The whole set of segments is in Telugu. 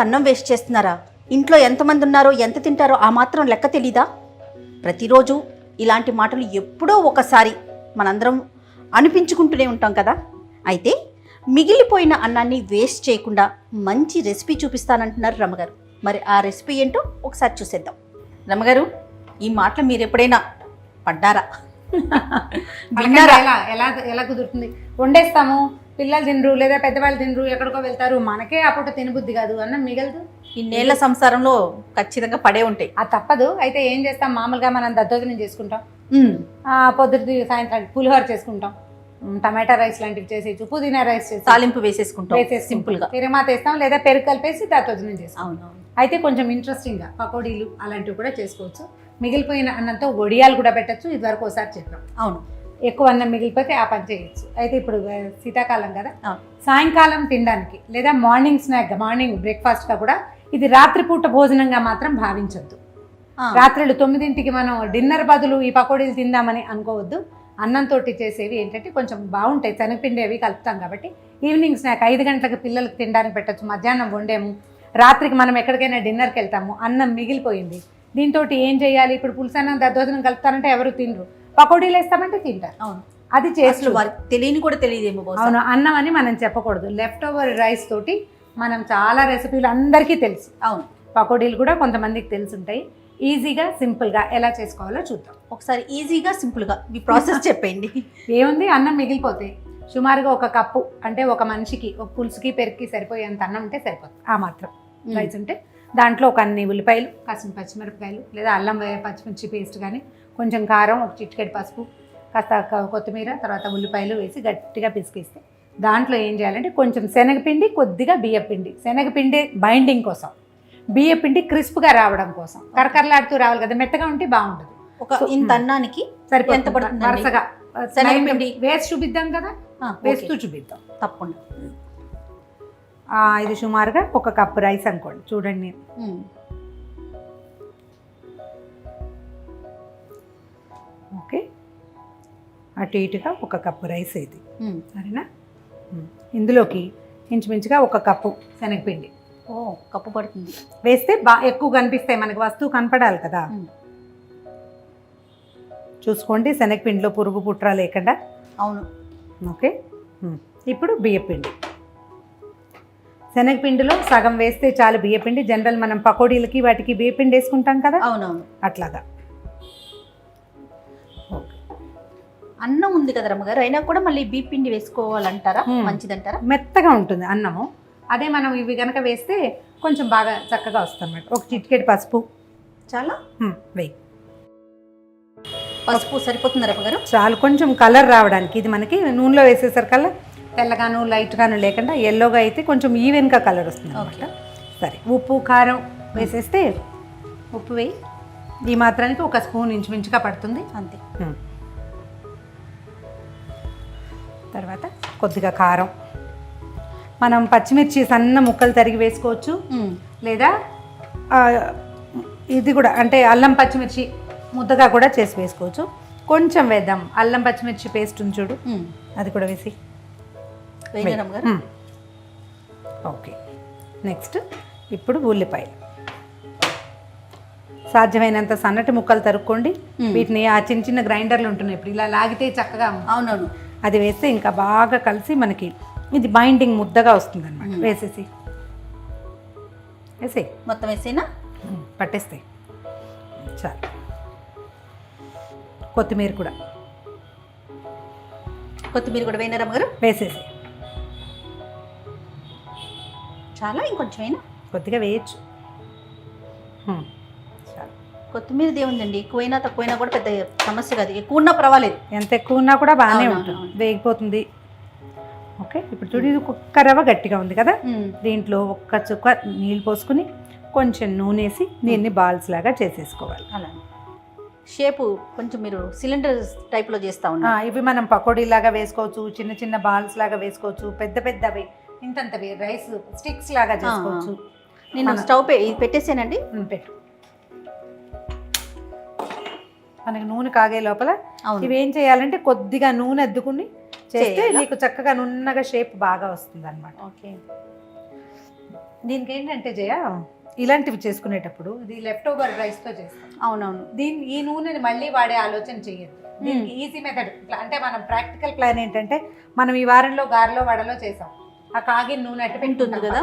అన్నం వేస్ట్ చేస్తున్నారా? ఇంట్లో ఎంతమంది ఉన్నారో ఎంత తింటారో ఆ మాత్రం లెక్క తెలీదా? ప్రతిరోజు ఇలాంటి మాటలు ఎప్పుడో ఒకసారి మనందరం అనిపించుకుంటూనే ఉంటాం కదా. అయితే మిగిలిపోయిన అన్నాన్ని వేస్ట్ చేయకుండా మంచి రెసిపీ చూపిస్తానంటున్నారు రమగారు. మరి ఆ రెసిపీ ఏంటో ఒకసారి చూసేద్దాం. రమగారు, ఈ మాటలు మీరు ఎప్పుడైనా పడ్డారా? ఎలా కుదురుతుంది? వండేస్తాము, పిల్లలు తినరు లేదా పెద్దవాళ్ళు తినరు, ఎక్కడికో వెళ్తారు, మనకే ఆ పూట తినబుద్ధి కాదు, అన్నం మిగలదు. ఇన్నేళ్ల సంసారంలో ఖచ్చితంగా పడే ఉంటాయి. అది తప్పదు. అయితే ఏం చేస్తాం, మామూలుగా మనం దద్దోజనం చేసుకుంటాం, పొద్దుటి సాయంత్రానికి పులిహోర చేసుకుంటాం, టమాటా రైస్ లాంటివి చేసేయచ్చు, పుదీనా రైస్ చేసి తాలింపు వేసేసుకుంటాం సింపుల్గా, తిరమాత వేస్తాం లేదా పెరుగు కలిపేసి దద్దోజనం చేస్తాం. అవునవును. అయితే కొంచెం ఇంట్రెస్టింగ్గా పకోడీలు అలాంటివి కూడా చేసుకోవచ్చు. మిగిలిపోయిన అన్నంతో వడియాలు కూడా పెట్టచ్చు. ఇదివరకు ఒకసారి చెప్పాం. అవును, ఎక్కువ అన్నం మిగిలిపోతే ఆ పని చేయొచ్చు. అయితే ఇప్పుడు శీతాకాలం కదా, సాయంకాలం తినడానికి లేదా మార్నింగ్ స్నాక్, మార్నింగ్ బ్రేక్ఫాస్ట్గా కూడా ఇది రాత్రిపూట భోజనంగా మాత్రం భావించొద్దు. రాత్రులు 9ంటికి మనం డిన్నర్ బదులు ఈ పకోడీలు తిందామని అనుకోవద్దు. అన్నంతో చేసేవి ఏంటంటే కొంచెం బాగుంటాయి, శనగపిండి అవి కలుపుతాం కాబట్టి ఈవినింగ్ స్నాక్ 5 గంటలకు పిల్లలకు తినడానికి పెట్టచ్చు. మధ్యాహ్నం వండేము, రాత్రికి మనం ఎక్కడికైనా డిన్నర్కి వెళ్తాము, అన్నం మిగిలిపోయింది, దీంతో ఏం చేయాలి? ఇప్పుడు పులుసన్నం దద్దోజనం కలుపుతారంటే ఎవరు తినరు, పకోడీలు వేస్తామంటే తింటారు. అవును, అది చేస్తూ తెలియని కూడా తెలియదేమో. అవును, అన్నం అని మనం చెప్పకూడదు. లెఫ్ట్ ఓవర్ రైస్ తోటి మనం చాలా రెసిపీలు అందరికీ తెలుసు. అవును, పకోడీలు కూడా కొంతమందికి తెలుసుంటాయి. ఈజీగా సింపుల్గా ఎలా చేసుకోవాలో చూద్దాం. ఒకసారి ఈజీగా సింపుల్గా మీ ప్రాసెస్ చెప్పండి. ఏముంది, అన్నం మిగిలిపోతే సుమారుగా 1 కప్పు, అంటే ఒక మనిషికి ఒక పులుసుకి పెరుగుకి సరిపోయేంత అన్నం ఉంటే సరిపోతుంది. ఆ మాత్రం రైస్ ఉంటే దాంట్లో ఒక అన్ని ఉల్లిపాయలు, కాసిన పచ్చిమిరపకాయలు లేదా అల్లం పచ్చిమిర్చి పేస్ట్ కానీ, కొంచెం కారం, ఒక చిటికెడు పసుపు, కాస్త కొత్తిమీర, తర్వాత ఉల్లిపాయలు వేసి గట్టిగా పిసికిస్తే దాంట్లో ఏం చేయాలంటే కొంచెం శనగపిండి, కొద్దిగా బియ్యపిండి. శనగపిండి బైండింగ్ కోసం, బియ్యపిండి క్రిస్ప్గా రావడం కోసం, కరకరలాడుతూ రావాలి కదా, మెత్తగా ఉంటే బాగుండదు. ఒక ఇంత అన్నానికి సరిపోతుంది. వరుసగా శనగపిండి వేసి చూపిద్దాం కదా, వేస్తూ చూపిద్దాం తప్పకుండా. ఇది సుమారుగా 1 కప్పు రైస్ అనుకోండి. చూడండి, ఓకే, అటు ఇటుగా 1 కప్పు రైస్ ఇది, సరేనా? ఇందులోకి ఇంచుమించుగా 1 కప్పు శనగపిండి. కప్పు పడుతుంది వేస్తే ఎక్కువ కనిపిస్తాయి మనకి, వస్తువు కనపడాలి కదా. చూసుకోండి, శనగపిండిలో పురుగు పుట్ర లేకుండా. అవును, ఓకే. ఇప్పుడు బియ్యపిండి, శనగపిండిలో సగం వేస్తే చాలు బియ్యపిండి. జనరల్ మనం పకోడీలకి వాటికి బియ్యపిండి వేసుకుంటాం కదా. అవునవును, అట్లాగా. అన్నం ఉంది కదా రమ్మగారు, అయినా కూడా మళ్ళీ బియ్యపిండి వేసుకోవాలంటారా? మంచిదంటారా? మెత్తగా ఉంటుంది అన్నము. అదే మనం ఇవి కనుక వేస్తే కొంచెం బాగా చక్కగా వస్తుంది అన్నమాట. ఒక చిటికెడు పసుపు చాలా వెయ్యి. పసుపు సరిపోతుంది రమ్మగారు? చాలు, కొంచెం కలర్ రావడానికి. ఇది మనకి నూనెలో వేసేసరికల్లా తెల్లగాను లైట్గాను లేకుండా ఎల్లోగా అయితే కొంచెం ఈవెన్గా కలర్ వస్తుంది అనమాట. సరే, ఉప్పు కారం వేసేస్తే, ఉప్పు వేయి, ఈ మాత్రానికి 1 స్పూన్ ఇంచుమించుగా పడుతుంది అంతే. తర్వాత కొద్దిగా కారం, మనం పచ్చిమిర్చి సన్న ముక్కలు తరిగి వేసుకోవచ్చు, లేదా ఇది కూడా అంటే అల్లం పచ్చిమిర్చి ముద్దగా కూడా చేసి వేసుకోవచ్చు. కొంచెం వేద్దాం, అల్లం పచ్చిమిర్చి పేస్ట్ ఉంది చూడు, అది కూడా వేసి. ఓకే. నెక్స్ట్ ఇప్పుడు ఉల్లిపాయలు సాధ్యమైనంత సన్నటి ముక్కలు తరుక్కోండి. వీటిని ఆ చిన్న చిన్న గ్రైండర్లు ఉంటున్నాయి, ఇప్పుడు ఇలా లాగితే చక్కగా. అవునవును, అది వేస్తే ఇంకా బాగా కలిసి మనకి ఇది బైండింగ్ ముద్దగా వస్తుంది అనమాట. వేసేసి మొత్తం వేసేనా? పట్టేస్తాయి చాలు. కొత్తిమీర కూడా వేయినా రమ్మగారు? వేసేసి చాలా, ఇంకొంచెం అయినా కొద్దిగా వేయచ్చు. చాలు. కొత్తిమీర దేవుందండి, ఎక్కువైనా తక్కువైనా కూడా పెద్ద సమస్య కాదు. ఎక్కువ ఉన్నా పర్వాలేదు, ఎంత ఎక్కువ ఉన్నా కూడా బాగానే ఉంటుంది, వేగిపోతుంది. ఓకే. ఇప్పుడు చూడు, ఇది 1 రవ్వ గట్టిగా ఉంది కదా, దీంట్లో 1 చుక్క నీళ్ళు పోసుకుని కొంచెం నూనె వేసి దీన్ని బాల్స్ లాగా చేసేసుకోవాలి. అలా షేపు కొంచెం మీరు సిలిండర్ టైప్లో చేస్తూ ఉన్నారు. ఇవి మనం పకోడీ లాగా వేసుకోవచ్చు, చిన్న చిన్న బాల్స్ లాగా వేసుకోవచ్చు, పెద్ద పెద్దవి ఇంతంతవి రైస్ స్టిక్స్ లాగా చేసుకోవచ్చు. నేను స్టవ్ పెట్టేసానండి. పెట్టు. మనకి నూనె కాగే లోపల ఇవి ఏం చేయాలంటే కొద్దిగా నూనె అద్దుకుని చేస్తే నీకు చక్కగా నున్నగా షేప్ బాగా వస్తుంది అనమాట. ఓకే. దీనికి ఏంటంటే జయ, ఇలాంటివి చేసుకునేటప్పుడు ఇది లెఫ్ట్ ఓవర్ రైస్తో చేస్తాం. అవునవును. ఈ నూనెని మళ్ళీ వాడే ఆలోచన చేయొద్దు. దీనికి ఈజీ మెథడ్ అంటే మనం ప్రాక్టికల్ ప్లాన్ ఏంటంటే, మనం ఈ వారంలో గారెలో వడలో చేసాం, ఆ కాగిన నూనె అట్టు ఉంటుంది కదా,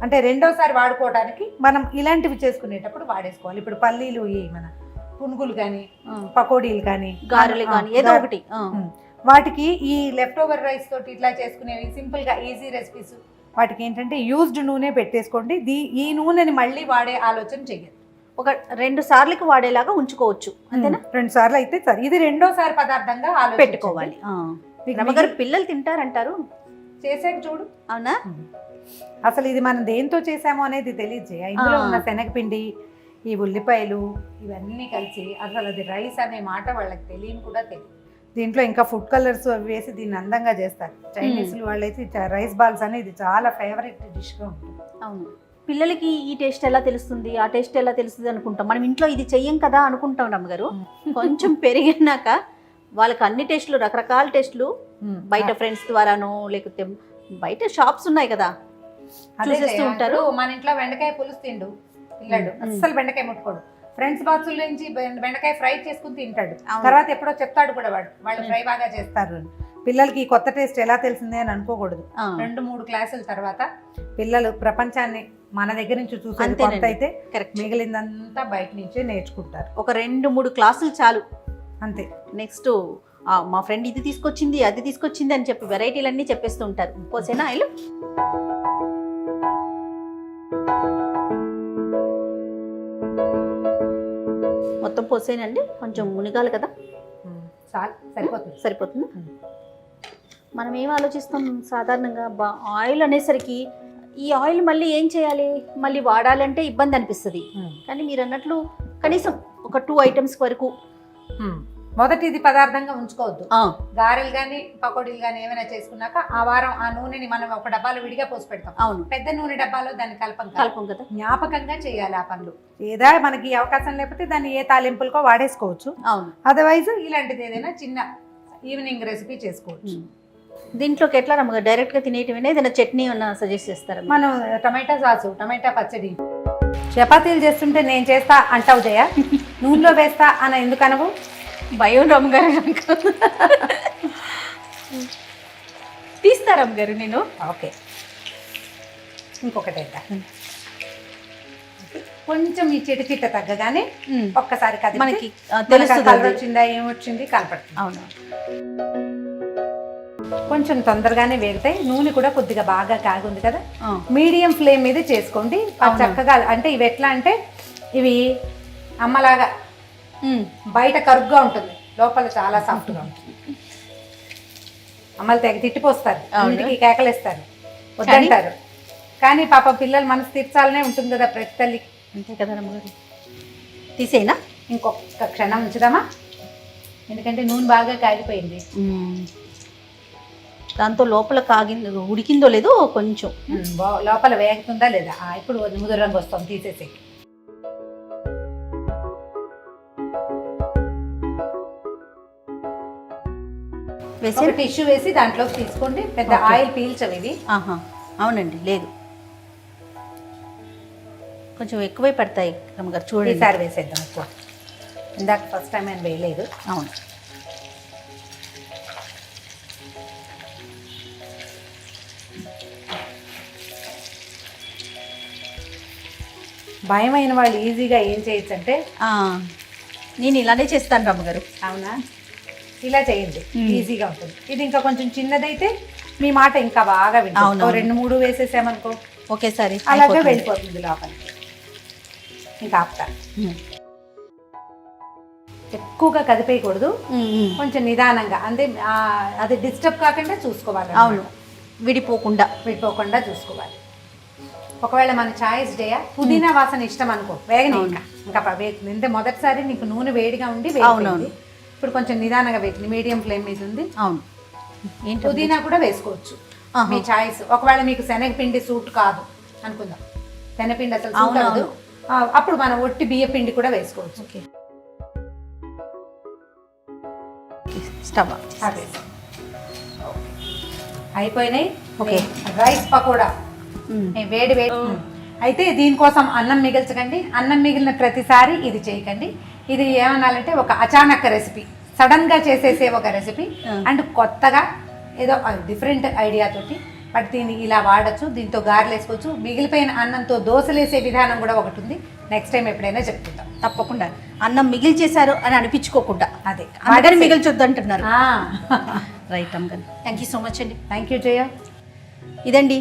అంటే రెండోసారి వాడుకోవడానికి మనం ఇలాంటివి చేసుకునేటప్పుడు వాడేసుకోవాలి. ఇప్పుడు పల్లీలు, ఈ మన పునుగులు కానీ, పకోడీలు కానీ, గారెలు కానీ ఏదో ఒకటి, వాటికి ఈ లెఫ్ట్ ఓవర్ రైస్ తోటి ఇట్లా చేసుకునేవి సింపుల్గా ఈజీ రెసిపీస్, వాటికి ఏంటంటే యూజ్డ్ నూనె పెట్టేసుకోండి. ఈ నూనెని మళ్ళీ వాడే ఆలోచన చెయ్యదు. ఒక 2 సార్లకి వాడేలాగా ఉంచుకోవచ్చు, అంతేనా? 2 సార్లు అయితే సరే, ఇది రెండోసారి పదార్థంగా పెట్టుకోవాలి. రమగారు పిల్లలు తింటారంటారు, చేసాక చూడు. అవునా? అసలు ఇది మనం దేంతో చేసామో అనేది తెలియదు. ఇందులో ఉన్న శనగపిండి, ఈ ఉల్లిపాయలు ఇవన్నీ కలిసి అసలు అది రైస్ అనే మాట వాళ్ళకి తెలియని కూడా తెలియదు. దీంట్లో ఇంకా ఫుడ్ కలర్స్ అవి వేసి దీన్ని అందంగా చేస్తారు. చైనీస్లు వాళ్ళైతే రైస్ బాల్స్ అనేది చాలా ఫేవరెట్ డిష్గా ఉంటుంది. అవును, పిల్లలకి ఈ టేస్ట్ ఎలా తెలుస్తుంది, ఆ టేస్ట్ ఎలా తెలుస్తుంది అనుకుంటాం. మనం ఇంట్లో ఇది చెయ్యం కదా అనుకుంటాం రమ్మగారు. కొంచెం పెరిగినాక వాళ్ళకి అన్ని టేస్టులు, రకరకాల టేస్టులు బయట ఫ్రెండ్స్ ద్వారానో లేకపోతే బయట షాప్స్ ఉన్నాయి కదా, చూసేస్తూ ఉంటారు. మన ఇంట్లో బెండకాయ పులుసు తిండు పిల్లడు, అస్సలు బెండకాయ ముట్టుకోడు. ఫ్రెండ్స్ బాక్సుల నుంచి బెండకాయ ఫ్రై చేసుకుని తింటాడు. తర్వాత ఎప్పుడో చెప్తాడు కూడా వాళ్ళు ఫ్రై బాగా చేస్తారు. పిల్లలకి కొత్త టేస్ట్ ఎలా తెలిసిందే అని అనుకోకూడదు. 2-3 క్లాసుల తర్వాత పిల్లలు ప్రపంచాన్ని మన దగ్గర నుంచి చూసేది కొంత అయితే, మిగిలిందంతా బయట నుంచే నేర్చుకుంటారు. ఒక 2-3 క్లాసులు చాలు, అంతే. నెక్స్ట్ మా ఫ్రెండ్ ఇది తీసుకొచ్చింది, అది తీసుకొచ్చింది అని చెప్పి వెరైటీలన్నీ చెప్పేస్తూ ఉంటారు. పోసేనా ఆయిల్ మొత్తం పోసేనండి, కొంచెం మునిగాలి కదా, సరిపోతుంది. మనం ఏం ఆలోచిస్తాం సాధారణంగా, ఆయిల్ అనేసరికి ఈ ఆయిల్ మళ్ళీ ఏం చేయాలి, మళ్ళీ వాడాలంటే ఇబ్బంది అనిపిస్తుంది. కానీ మీరు అన్నట్లు కనీసం ఒక 2 ఐటమ్స్ వరకు మొదటిది పదార్థంగా ఉంచుకోవద్దు. గారెలు కానీ పకోడీలు కానీ ఏమైనా చేసుకున్నాక ఆ వారం ఆ నూనెని మనం ఒక డబ్బాలో విడిగా పోసి పెడతాం. అవును, పెద్ద నూనె డబ్బాలో దాన్ని కలపం కదా, జ్ఞాపకంగా చేయాలి ఆ పనులు. ఏదా మనకి అవకాశం లేకపోతే దాన్ని ఏ తాలింపులకో వాడేసుకోవచ్చు. అవును, అదర్వైజ్ ఇలాంటిది ఏదైనా చిన్న ఈవినింగ్ రెసిపీ చేసుకోవచ్చు. దీంట్లోకి ఎట్లా రమ్మగా డైరెక్ట్గా తినేటివైనా ఏదైనా చట్నీ ఏమన్నా సజెస్ట్ చేస్తారా? మనం టమాటా సాసు, టమాటా పచ్చడి, చపాతీలు చేస్తుంటే నేను చేస్తా అంటావు జయ, నూనెలో వేస్తా అని ఎందుకు అనవు? భయం రమ్మగారు తీస్తా రమ్మగారు నేను. ఓకే, ఇంకొకటి కొంచెం ఈ చిట తగ్గగానే ఒక్కసారి మనకి తెలుస్తుంది వచ్చిందా ఏమొచ్చింది కనపడుతుంది. అవును, కొంచెం తొందరగానే వేగుతాయి. నూనె కూడా కొద్దిగా బాగా కాగుంది కదా, మీడియం ఫ్లేమ్ మీద చేసుకోండి చక్కగా. అంటే ఇవి ఎట్లా అంటే, ఇవి అమ్మలాగా బయట కరుగ్గా ఉంటుంది, లోపల చాలా సాఫ్ట్గా ఉంటుంది. అమ్మలు తెగ తిట్టిపోస్తారు, ఇంటికి కేకలేస్తారు, వద్దంటారు. కానీ పాప పిల్లలు మనసు తీర్చాలనే ఉంటుంది కదా ప్రతి తల్లి. అంతే కదా రమ్మగారు. తీసేనా? ఇంకొక క్షణం ఉంచుదామా, ఎందుకంటే నూనె బాగా కాగిపోయింది. దాంతో లోపల ఉడికిందో లేదో కొంచెం లోపల వేగుతుందా లేదా. ఇప్పుడు ముదురు రంగు వస్తాం, తీసేసి టిష్యూ వేసి దాంట్లోకి తీసుకోండి. పెద్ద ఆయిల్ పీల్చవి ఇవి. అవునండి, లేదు కొంచెం ఎక్కువై పడతాయి రమ్మగారు, చూడండి. ఈసారి వేసేద్దాం ఎక్కువ, ఇందాక ఫస్ట్ టైం నేను వేయలేదు. అవును, భయమైన వాళ్ళు ఈజీగా ఏం చేయొచ్చు అంటే, నేను ఇలానే చేస్తాను రమ్మగారు. అవునా? ఇలా చేయండి, ఈజీగా ఉంటుంది. ఇది ఇంకా కొంచెం చిన్నదైతే మీ మాట ఇంకా బాగా వింటాం. 2-3 వేసేసామనుకో ఒకేసారి అలాగే వెళ్ళిపోతుంది లోపలికి. ఇంకా ఆపుతారు. ఎక్కువగా కదిపేయకూడదు, కొంచెం నిదానంగా, అంటే అది డిస్టర్బ్ కాకుండా చూసుకోవాలి. అవును, విడిపోకుండా చూసుకోవాలి. ఒకవేళ మన చాయిస్ చేయ పుదీనా వాసన ఇష్టం అనుకో, వేగని ఇంకా వేగుతుంది. అంటే మొదటిసారి నీకు నూనె వేడిగా ఉండి వేగుతుంది. ఇప్పుడు కొంచెం నిదానంగా వేగుతుంది, మీడియం ఫ్లేమ్ మీద ఉంది. అవును, పుదీనా కూడా వేసుకోవచ్చు, మీ చాయిస్. ఒకవేళ మీకు శనగపిండి సూట్ కాదు అనుకుందాం, శనగపిండి అసలు సూట్ అవ్వదు, అప్పుడు మనం ఒట్టి బియ్య పిండి కూడా వేసుకోవచ్చు. ఓకే, స్టవ్ అయిపోయినాయి. రైస్ పకోడా వేడి అయితే దీనికోసం అన్నం మిగిల్చకండి. అన్నం మిగిలిన ప్రతిసారి ఇది చేయకండి. ఇది ఏమనాలంటే ఒక అచానక్ రెసిపీ, సడన్గా చేసేసే ఒక రెసిపీ అండ్ కొత్తగా ఏదో డిఫరెంట్ ఐడియా తోటి. బట్ దీన్ని ఇలా వాడచ్చు. దీంతో గారెలు వేసుకోవచ్చు. మిగిలిపోయిన అన్నంతో దోశలు వేసే విధానం కూడా ఒకటి ఉంది. నెక్స్ట్ టైం ఎప్పుడైనా చెప్తుంటాం. తప్పకుండా అన్నం మిగిల్చేశారు అని అనిపించుకోకుండా అదే అమ్మగారు మిగిల్చొద్దు అంటున్నారు. ఆ. రైట్ అమ్మగారు, థ్యాంక్ యూ సో మచ్ అండి. థ్యాంక్ యూ జయ. ఇదండి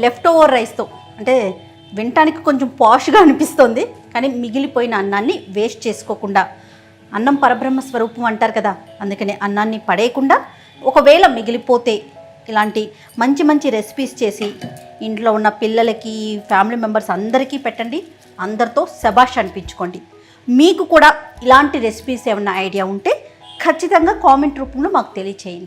లెఫ్ట్ ఓవర్ రైస్తో, అంటే వినటానికి కొంచెం పాష్గా అనిపిస్తుంది, కానీ మిగిలిపోయిన అన్నాన్ని వేస్ట్ చేసుకోకుండా, అన్నం పరబ్రహ్మ స్వరూపం అంటారు కదా, అందుకని అన్నాన్ని పడేయకుండా ఒకవేళ మిగిలిపోతే ఇలాంటి మంచి మంచి రెసిపీస్ చేసి ఇంట్లో ఉన్న పిల్లలకి, ఫ్యామిలీ మెంబర్స్ అందరికీ పెట్టండి. అందరితో శబాష్ అనిపించుకోండి. మీకు కూడా ఇలాంటి రెసిపీస్ ఏమన్నా ఐడియా ఉంటే ఖచ్చితంగా కామెంట్ రూపంలో మాకు తెలియచేయండి.